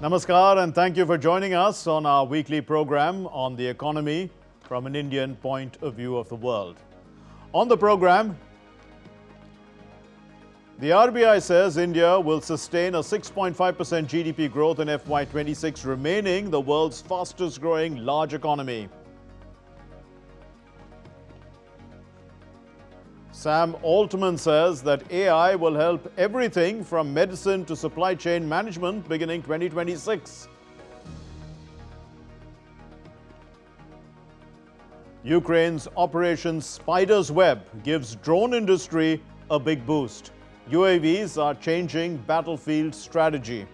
Namaskar and thank you for joining us on our weekly program on the economy from an Indian point of view of the world. On the program, the RBI says India will sustain a 6.5% GDP growth in FY26, remaining the world's fastest growing large economy. Sam Altman says that AI will help everything from medicine to supply chain management beginning 2026. Ukraine's Operation Spider's Web gives drone industry a big boost. UAVs are changing battlefield strategy.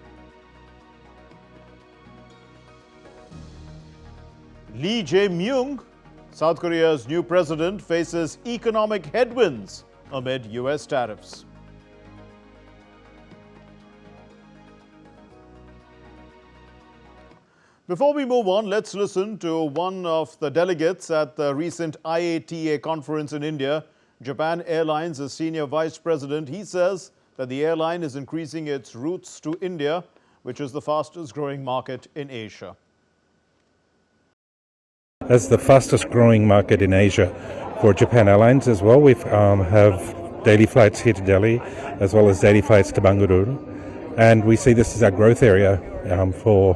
Lee Jae-myung, South Korea's new president, faces economic headwinds amid US tariffs. Before we move on, let's listen to one of the delegates at the recent IATA conference in India, Japan Airlines' senior vice president. He says that the airline is increasing its routes to India, which is the fastest growing market in Asia. As the fastest growing market in Asia for Japan Airlines as well, we have daily flights here to Delhi as well as daily flights to Bangalore, and we see this as our growth area for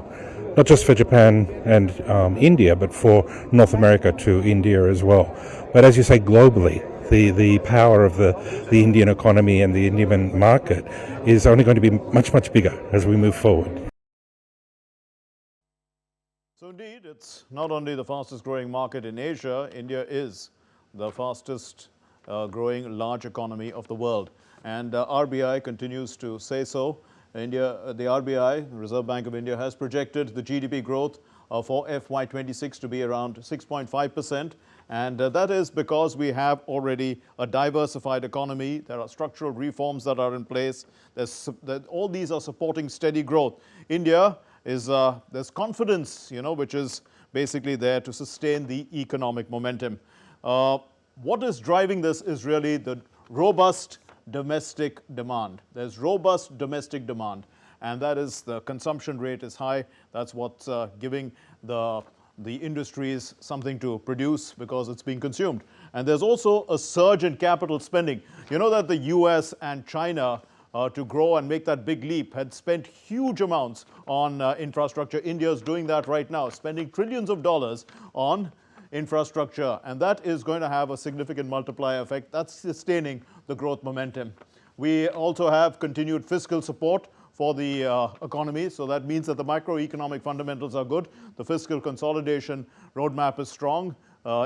not just for Japan and India, but for North America to India as well. But as you say, globally, the power of the Indian economy and the Indian market is only going to be much, much bigger as we move forward. So indeed, it's not only the fastest growing market in Asia, India is the fastest growing large economy of the world. And RBI continues to say so. The RBI, the Reserve Bank of India, has projected the GDP growth for FY26 to be around 6.5%. And that is because we have already a diversified economy. There are structural reforms that are in place. All these are supporting steady growth. India there's confidence, which is basically there to sustain the economic momentum. What is driving this is really the robust domestic demand. There's robust domestic demand, and that is the consumption rate is high. That's what's giving the industries something to produce because it's being consumed. And there's also a surge in capital spending. You know that the US and China to grow and make that big leap had spent huge amounts on infrastructure. India is doing that right now, spending trillions of dollars on infrastructure, and that is going to have a significant multiplier effect. That's sustaining the growth momentum. We also have continued fiscal support for the economy, so that means that the macroeconomic fundamentals are good. The fiscal consolidation roadmap is strong.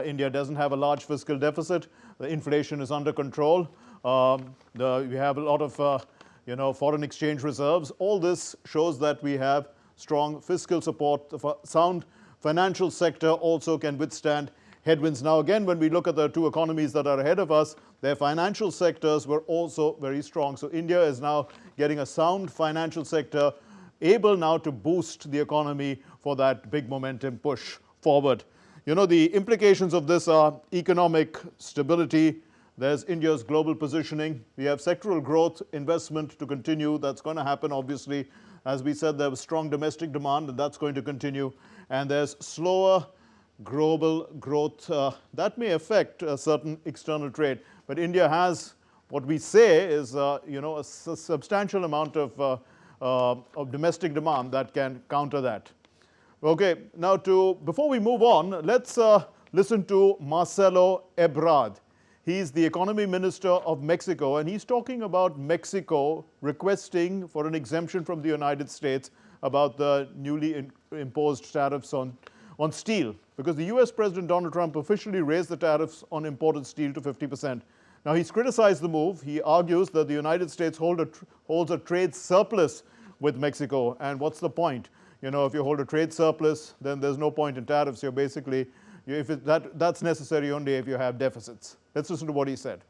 India doesn't have a large fiscal deficit. The inflation is under control. We have a lot of foreign exchange reserves. All this shows that we have strong fiscal support. The sound financial sector also can withstand headwinds. Now again, when we look at the two economies that are ahead of us, their financial sectors were also very strong. So India is now getting a sound financial sector, able now to boost the economy for that big momentum push forward. The implications of this are economic stability. There's India's global positioning. We have sectoral growth, investment to continue. That's going to happen, obviously. As we said, there was strong domestic demand, and that's going to continue. And there's slower global growth that may affect a certain external trade. But India has what we say is a substantial amount of domestic demand that can counter that. Okay, now before we move on, let's listen to Marcelo Ebrard. He's the economy minister of Mexico, and he's talking about Mexico requesting for an exemption from the United States about the newly imposed tariffs on steel, because the US President Donald Trump officially raised the tariffs on imported steel to 50%. Now, he's criticized the move. He argues that the United States holds a trade surplus with Mexico. And what's the point? If you hold a trade surplus, then there's no point in tariffs. You're basically, that's necessary only if you have deficits. Let's listen to what he said.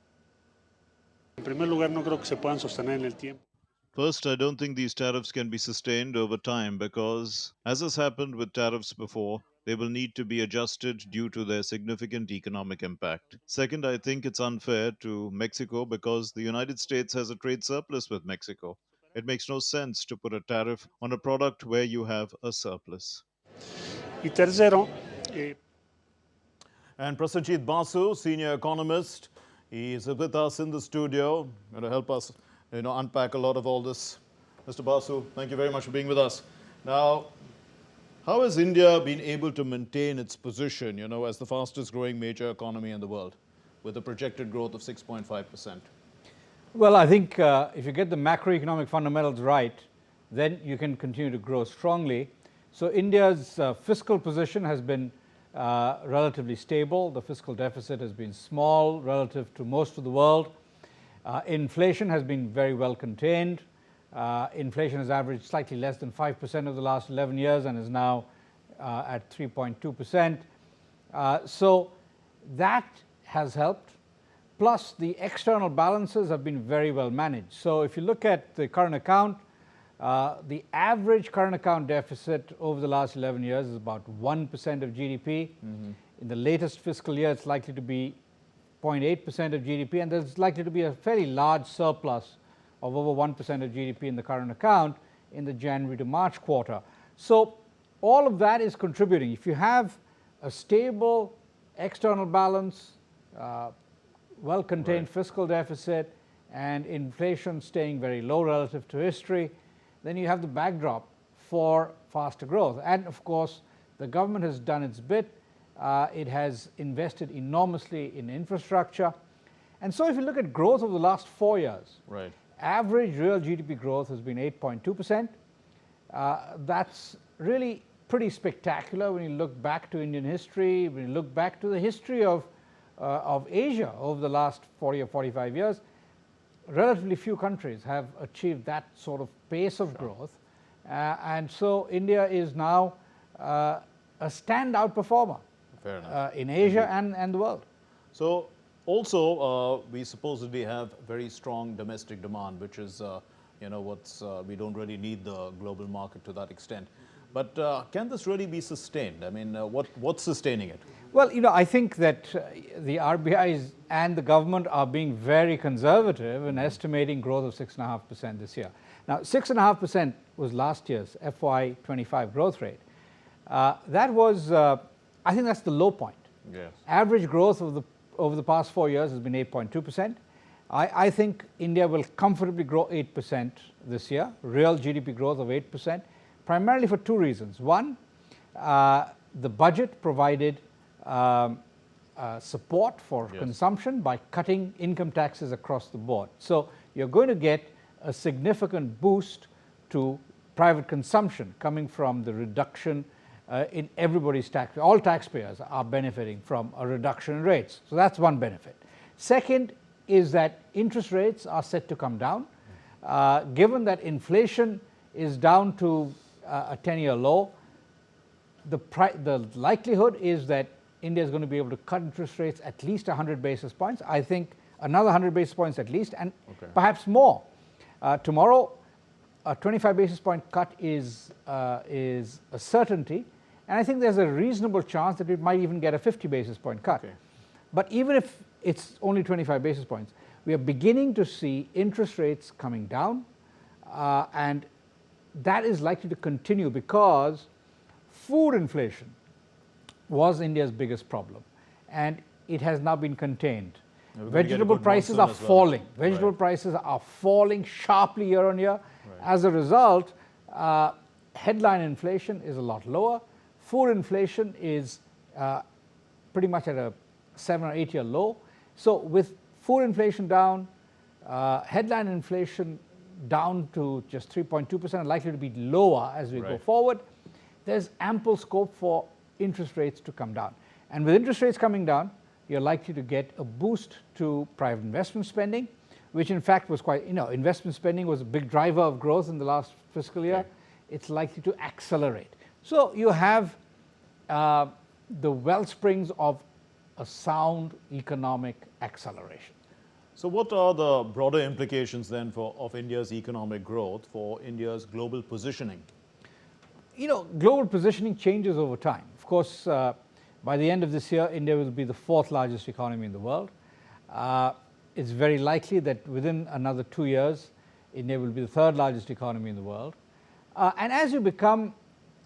First, I don't think these tariffs can be sustained over time because, as has happened with tariffs before, they will need to be adjusted due to their significant economic impact. Second, I think it's unfair to Mexico because the United States has a trade surplus with Mexico. It makes no sense to put a tariff on a product where you have a surplus. Y tercero, eh, And Prasenjit Basu, senior economist, he is with us in the studio, going to help us, unpack a lot of all this. Mr. Basu, thank you very much for being with us. Now, how has India been able to maintain its position, as the fastest growing major economy in the world, with a projected growth of 6.5%? Well, I think if you get the macroeconomic fundamentals right, then you can continue to grow strongly. So India's fiscal position has been relatively stable. The fiscal deficit has been small relative to most of the world. Inflation has been very well contained. Inflation has averaged slightly less than 5% over the last 11 years and is now at 3.2%. So that has helped. Plus, the external balances have been very well managed. So if you look at the current account, the average current account deficit over the last 11 years is about 1% of GDP. In the latest fiscal year, it's likely to be 0.8% of GDP, and there's likely to be a fairly large surplus of over 1% of GDP in the current account in the January to March quarter. So all of that is contributing. If you have a stable external balance, well-contained fiscal deficit, and inflation staying very low relative to history, then you have the backdrop for faster growth. And of course, the government has done its bit. It has invested enormously in infrastructure. And so if you look at growth over the last 4 years, Right. average real GDP growth has been 8.2%. That's really pretty spectacular when you look back to Indian history, when you look back to the history of Asia over the last 40 or 45 years. Relatively few countries have achieved that sort of pace of growth. And so India is now a standout performer Fair enough. in Asia and the world. So also, we supposedly have very strong domestic demand, which is, we don't really need the global market to that extent. But can this really be sustained? I mean, what's sustaining it? Well, I think that the RBI and the government are being very conservative in estimating growth of 6.5% this year. Now, 6.5% was last year's FY25 growth rate. That was, I think that's the low point. Yes. Average growth over the past 4 years has been 8.2%. I think India will comfortably grow 8% this year, real GDP growth of 8%, primarily for two reasons. One, the budget provided support for consumption by cutting income taxes across the board. So you're going to get a significant boost to private consumption coming from the reduction in everybody's tax. All taxpayers are benefiting from a reduction in rates. So that's one benefit. Second is that interest rates are set to come down. Given that inflation is down to a 10-year low, the likelihood is that India is going to be able to cut interest rates at least 100 basis points. I think another 100 basis points at least, and perhaps more. Tomorrow, a 25 basis point cut is a certainty, and I think there's a reasonable chance that it might even get a 50 basis point cut. Okay. But even if it's only 25 basis points, we are beginning to see interest rates coming down, and that is likely to continue because food inflation was India's biggest problem, and it has now been contained. Vegetable prices are falling. Vegetable prices are falling sharply year on year. As a result, headline inflation is a lot lower. Food inflation is pretty much at a 7 or 8 year low. So with food inflation down, headline inflation down to just 3.2%, likely to be lower as we go forward, there's ample scope for interest rates to come down. And with interest rates coming down, you're likely to get a boost to private investment spending, which in fact was quite, investment spending was a big driver of growth in the last fiscal year. It's likely to accelerate. So you have the well springs of a sound economic acceleration. So what are the broader implications then of India's economic growth for India's global positioning? Global positioning changes over time. Of course, by the end of this year, India will be the fourth largest economy in the world. It's very likely that within another 2 years, India will be the third largest economy in the world. And as you become,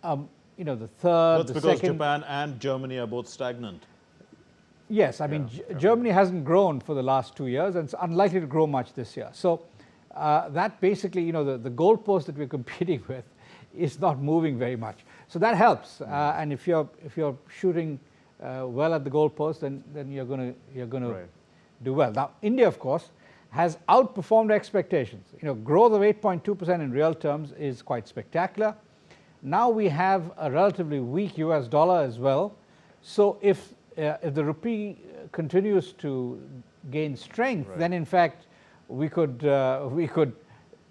the third, That's the because second. Japan and Germany are both stagnant. Yes, I mean, Germany hasn't grown for the last 2 years and it's unlikely to grow much this year. So that basically, the goalpost that we're competing with is not moving very much. So that helps. And if you're shooting well at the goalpost, then you're going to do well. Now, India, of course, has outperformed expectations. Growth of 8.2% in real terms is quite spectacular. Now we have a relatively weak US dollar as well. So if the rupee continues to gain strength, then in fact we could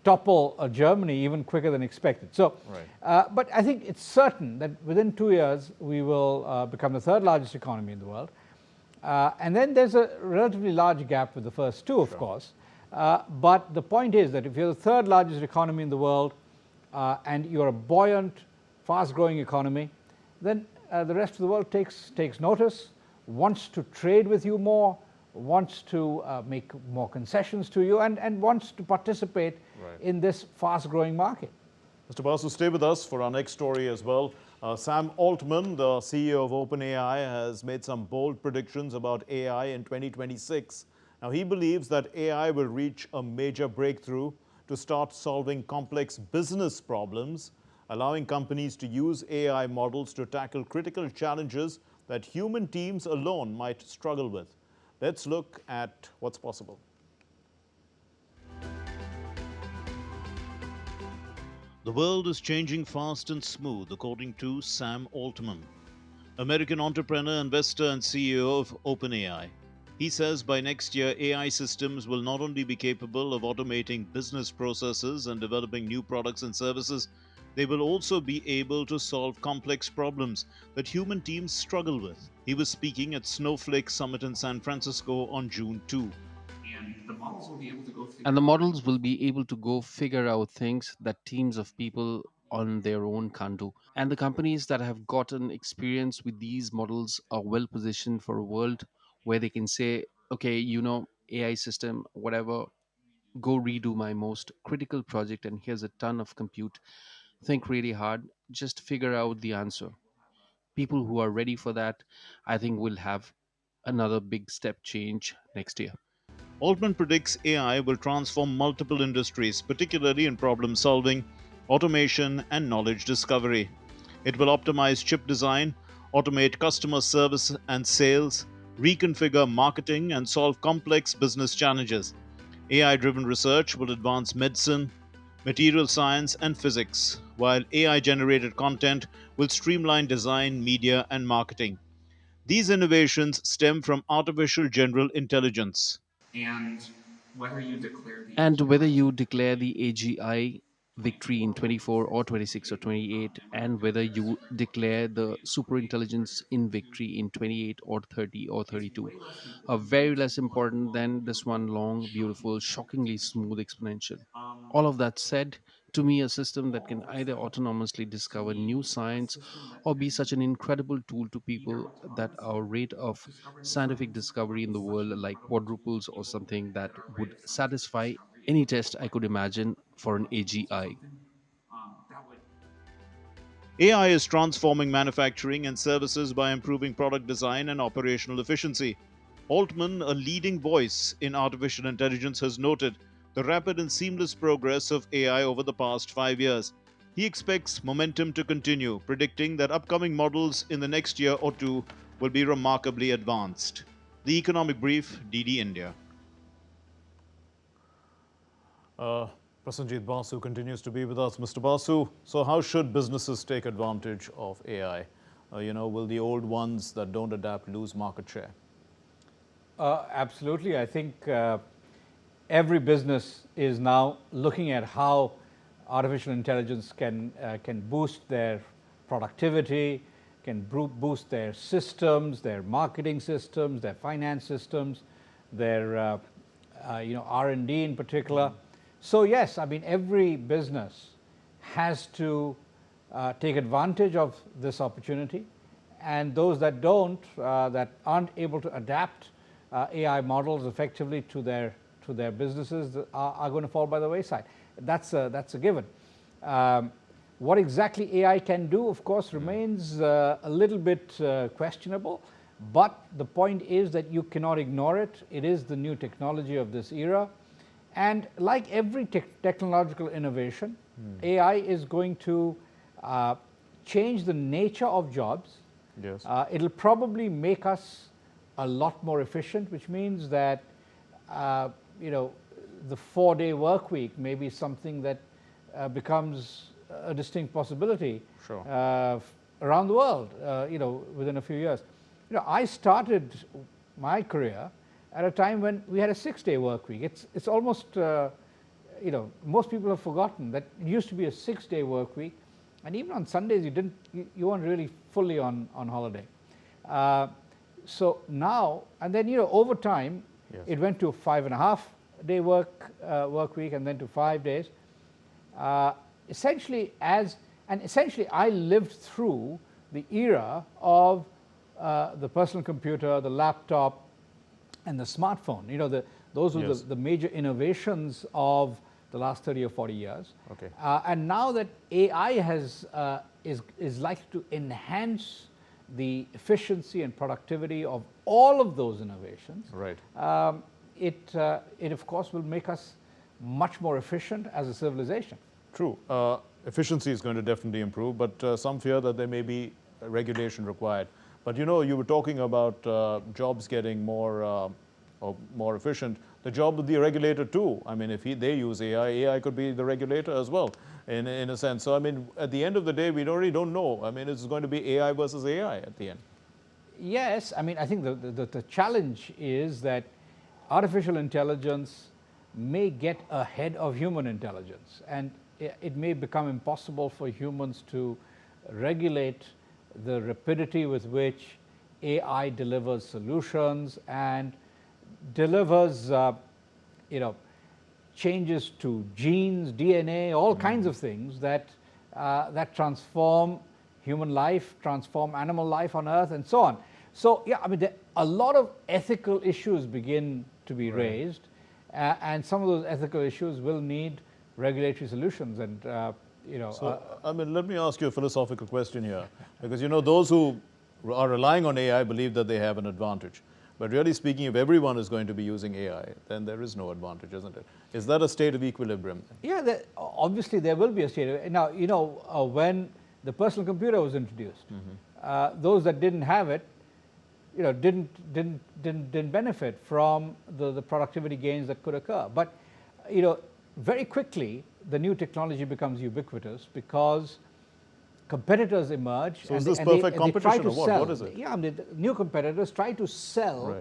topple Germany even quicker than expected. So, but I think it's certain that within 2 years we will become the third largest economy in the world. And then there's a relatively large gap with the first two, of course. But the point is that if you're the third largest economy in the world and you're a buoyant, fast-growing economy, then the rest of the world takes notice, wants to trade with you more, wants to make more concessions to you, and wants to participate in this fast-growing market. Mr. Basu, stay with us for our next story as well. Sam Altman, the CEO of OpenAI, has made some bold predictions about AI in 2026. Now, he believes that AI will reach a major breakthrough to start solving complex business problems, allowing companies to use AI models to tackle critical challenges that human teams alone might struggle with. Let's look at what's possible. The world is changing fast and smooth, according to Sam Altman, American entrepreneur, investor, and CEO of OpenAI. He says by next year, AI systems will not only be capable of automating business processes and developing new products and services, they will also be able to solve complex problems that human teams struggle with. He was speaking at Snowflake Summit in San Francisco on June 2. And the models will be able to go figure out things that teams of people on their own can't do. And the companies that have gotten experience with these models are well positioned for a world where they can say, okay, AI system, whatever, go redo my most critical project, and here's a ton of compute. Think really hard, just figure out the answer. People who are ready for that, I think, will have another big step change next year. Altman predicts AI will transform multiple industries, particularly in problem solving, automation, and knowledge discovery. It will optimize chip design, automate customer service and sales, reconfigure marketing, and solve complex business challenges. AI driven research will advance medicine, material science, and physics, while AI generated content will streamline design, media, and marketing. These innovations stem from artificial general intelligence. And whether you declare the AGI victory in 24 or 26 or 28, and whether you declare the superintelligence in victory in 28 or 30 or 32, are very less important than this one long, beautiful, shockingly smooth exponential. All of that said, to me, a system that can either autonomously discover new science or be such an incredible tool to people that our rate of scientific discovery in the world like quadruples or something that would satisfy any test I could imagine for an AGI. AI is transforming manufacturing and services by improving product design and operational efficiency. Altman, a leading voice in artificial intelligence, has noted the rapid and seamless progress of AI over the past 5 years. He expects momentum to continue, predicting that upcoming models in the next year or two will be remarkably advanced. The Economic Brief, DD India. Prasenjit Basu continues to be with us. Mr. Basu, so how should businesses take advantage of AI? Will the old ones that don't adapt lose market share? Absolutely. I think every business is now looking at how artificial intelligence can boost their productivity, can boost their systems, their marketing systems, their finance systems, their R&D in particular. So yes, I mean, every business has to take advantage of this opportunity, and those that don't, that aren't able to adapt AI models effectively to their businesses are going to fall by the wayside. that's a given. Um, what exactly AI can do, of course, remains a little bit questionable. But the point is that you cannot ignore it. It is the new technology of this era. And like every technological innovation, AI is going to uh, change the nature of jobs. Yes. It'll probably make us a lot more efficient, which means that uh, you know the 4-day work week may be something that becomes a distinct possibility Sure. around the world. Within a few years. I started my career at a time when we had a 6-day work week. It's almost most people have forgotten that it used to be a 6-day work week, and even on Sundays you weren't really fully on holiday. Uh, so now and then over time, Yes. it went to a 5.5-day work week, and then to 5 days. Uh, essentially, I lived through the era of the personal computer, the laptop, and the smartphone. Those were Yes. the major innovations of the last 30 or 40 years. Okay. And now that AI is likely to enhance the efficiency and productivity of all of those innovations, Right. it of course will make us much more efficient as a civilization. True. Efficiency is going to definitely improve, but some fear that there may be regulation required. But you were talking about jobs getting more efficient. The job of the regulator too. I mean, if they use AI, AI could be the regulator as well, in a sense. So I mean, at the end of the day, we really don't know. I mean, it's going to be AI versus AI at the end. Yes, I mean, I think the challenge is that artificial intelligence may get ahead of human intelligence, and it may become impossible for humans to regulate the rapidity with which AI delivers solutions and delivers, you know, changes to genes, DNA, all kinds of things that that transform human life, transform animal life on Earth, and so on. So, yeah, I mean, a lot of ethical issues begin to be raised, and some of those ethical issues will need regulatory solutions. And So, I mean, let me ask you a philosophical question here, because those who are relying on AI believe that they have an advantage. But really speaking, if everyone is going to be using AI, then there is no advantage, isn't it? Is that a state of equilibrium? yeah, obviously there will be a state of, now, when the personal computer was introduced, those that didn't have it, didn't benefit from the productivity gains that could occur. But very quickly the new technology becomes ubiquitous because competitors emerge. So is this perfect competition or what? Sell. What is it? Yeah, I mean, the new competitors try to sell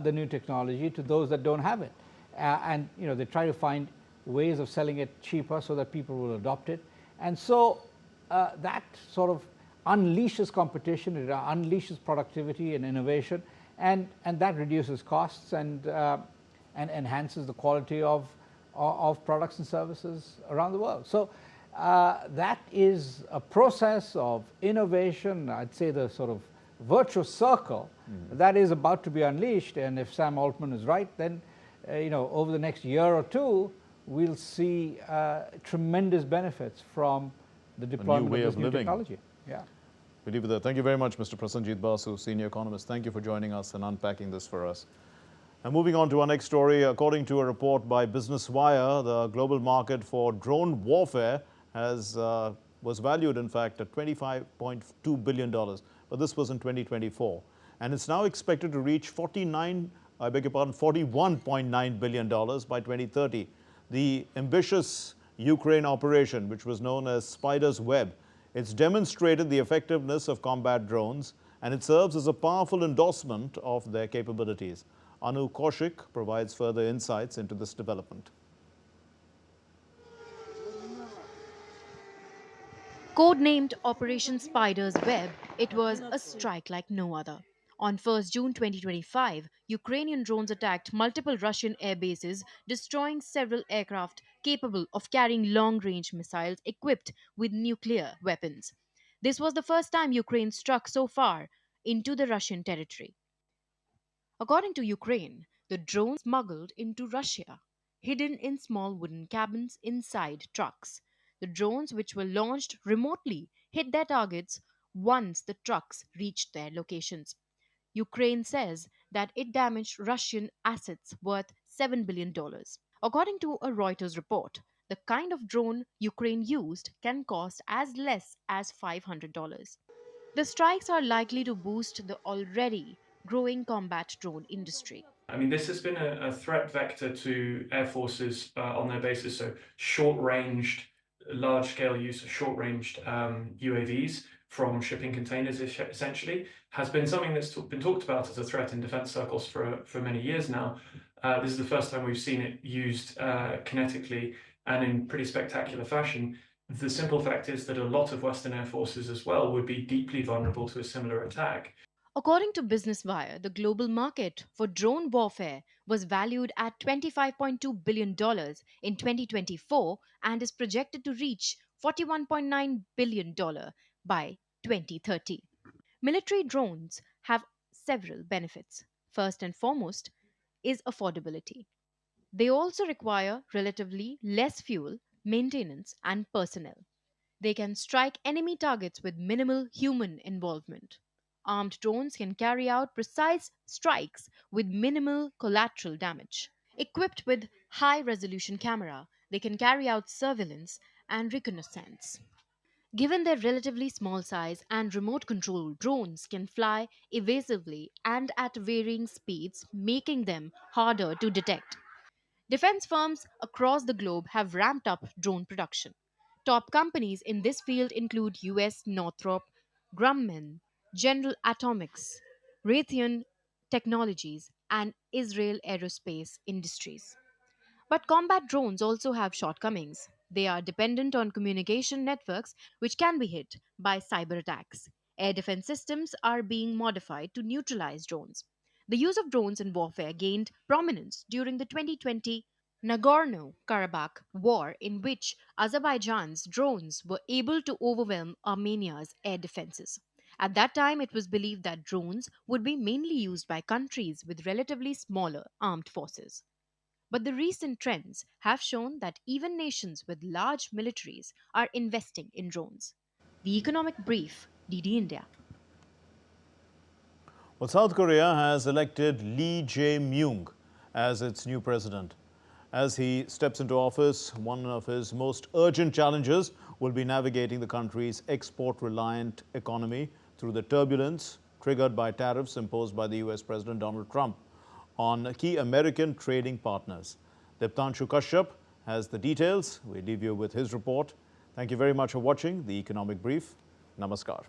the new technology to those that don't have it, and they try to find ways of selling it cheaper so that people will adopt it, and so that sort of unleashes competition, it unleashes productivity and innovation, and that reduces costs and enhances the quality of products and services around the world. So that is a process of innovation, I'd say the sort of virtuous circle that is about to be unleashed. And if Sam Altman is right, then over the next year or two, we'll see tremendous benefits from the deployment way of this of new living. technology. Yeah. We leave it there. Thank you very much, Mr. Prasanjit Basu, Senior Economist. Thank you for joining us and unpacking this for us. And moving on to our next story, according to a report by Business Wire, the global market for drone warfare was valued, in fact, at $25.2 billion. But this was in 2024. And it's now expected to reach $41.9 billion by 2030. The ambitious Ukraine operation, which was known as Spider's Web, it's demonstrated the effectiveness of combat drones, and it serves as a powerful endorsement of their capabilities. Anu Kaushik provides further insights into this development. Codenamed Operation Spider's Web, it was a strike like no other. On 1st June 2025, Ukrainian drones attacked multiple Russian air bases, destroying several aircraft capable of carrying long range missiles equipped with nuclear weapons. This was the first time Ukraine struck so far into the Russian territory. According to Ukraine, the drones smuggled into Russia. hidden in small wooden cabins inside trucks. The drones, which were launched remotely, hit their targets once the trucks reached their locations. Ukraine says that it damaged Russian assets worth $7 billion. According to a Reuters report, the kind of drone Ukraine used can cost as less as $500. The strikes are likely to boost the already growing combat drone industry. I mean, this has been a threat vector to air forces on their bases. So, short ranged, large scale use of short ranged UAVs from shipping containers, essentially, has been something that's been talked about as a threat in defense circles for many years now. This is the first time we've seen it used kinetically and in pretty spectacular fashion. The simple fact is that a lot of Western air forces as well would be deeply vulnerable to a similar attack. According to Business Wire, the global market for drone warfare was valued at $25.2 billion in 2024 and is projected to reach $41.9 billion by 2030. Military drones have several benefits. First and foremost is affordability. They also require relatively less fuel, maintenance, and personnel. They can strike enemy targets with minimal human involvement. Armed drones can carry out precise strikes with minimal collateral damage. Equipped with high resolution camera, they can carry out surveillance and reconnaissance. Given their relatively small size and remote control, drones can fly evasively and at varying speeds, making them harder to detect. Defense firms across the globe have ramped up drone production. Top companies in this field include US Northrop Grumman, General Atomics, Raytheon Technologies, and Israel Aerospace Industries. But combat drones also have shortcomings. They are dependent on communication networks which can be hit by cyber attacks. Air defense systems are being modified to neutralize drones. The use of drones in warfare gained prominence during the 2020 Nagorno Karabakh war, in which Azerbaijan's drones were able to overwhelm Armenia's air defenses. At that time, it was believed that drones would be mainly used by countries with relatively smaller armed forces. But the recent trends have shown that even nations with large militaries are investing in drones. The Economic Brief, DD India. Well, South Korea has elected Lee Jae-myung as its new president. As he steps into office, one of his most urgent challenges will be navigating the country's export-reliant economy through the turbulence triggered by tariffs imposed by the US President Donald Trump on key American trading partners. Diptanshu Kashyap has the details. We leave you with his report. Thank you very much for watching the Economic Brief. Namaskar.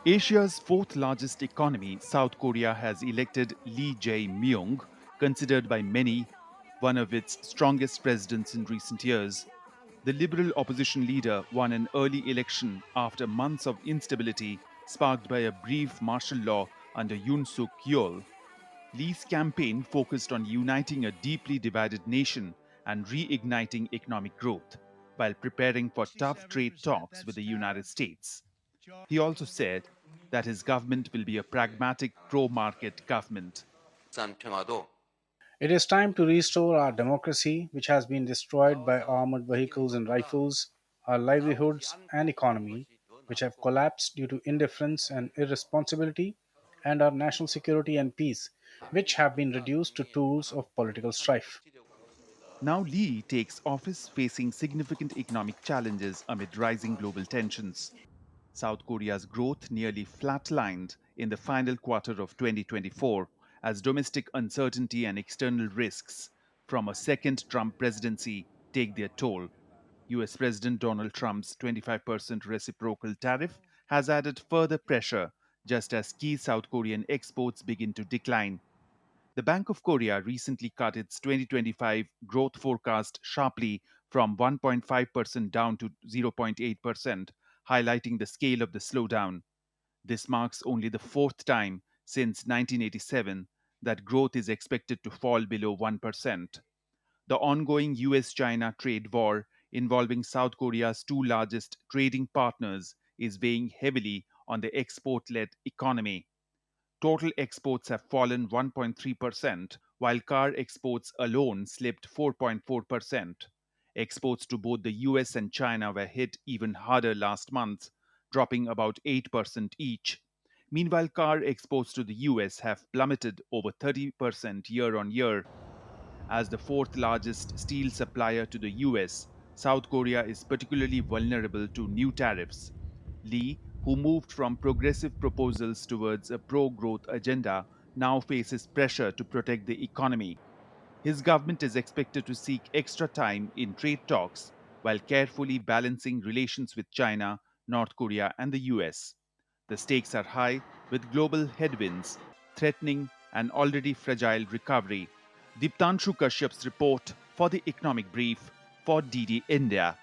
Asia's fourth largest economy, South Korea has elected Lee Jae-myung, considered by many one of its strongest presidents in recent years. The liberal opposition leader won an early election after months of instability sparked by a brief martial law under Yoon Suk Yeol. Lee's campaign focused on uniting a deeply divided nation and reigniting economic growth, while preparing for tough trade talks with the United States. He also said that his government will be a pragmatic pro-market government. It is time to restore our democracy, which has been destroyed by armored vehicles and rifles, our livelihoods and economy, which have collapsed due to indifference and irresponsibility, and our national security and peace, which have been reduced to tools of political strife. Now Lee takes office facing significant economic challenges amid rising global tensions. South Korea's growth nearly flatlined in the final quarter of 2024 as domestic uncertainty and external risks from a second Trump presidency take their toll. US President Donald Trump's 25% reciprocal tariff has added further pressure just as key South Korean exports begin to decline. The Bank of Korea recently cut its 2025 growth forecast sharply from 1.5% down to 0.8%, highlighting the scale of the slowdown. This marks only the fourth time since 1987 that growth is expected to fall below 1%. The ongoing US China trade war involving South Korea's two largest trading partners is weighing heavily on the export led economy. Total exports have fallen 1.3%, while car exports alone slipped 4.4%. Exports to both the US and China were hit even harder last month, dropping about 8% each. Meanwhile, car exports to the US have plummeted over 30% year on year. As the fourth largest steel supplier to the US, South Korea is particularly vulnerable to new tariffs. Lee, who moved from progressive proposals towards a pro growth agenda, now faces pressure to protect the economy. His government is expected to seek extra time in trade talks while carefully balancing relations with China, North Korea, and the US. The stakes are high, with global headwinds threatening an already fragile recovery. Diptanshu Kashyap's report for the Economic Brief for DD India.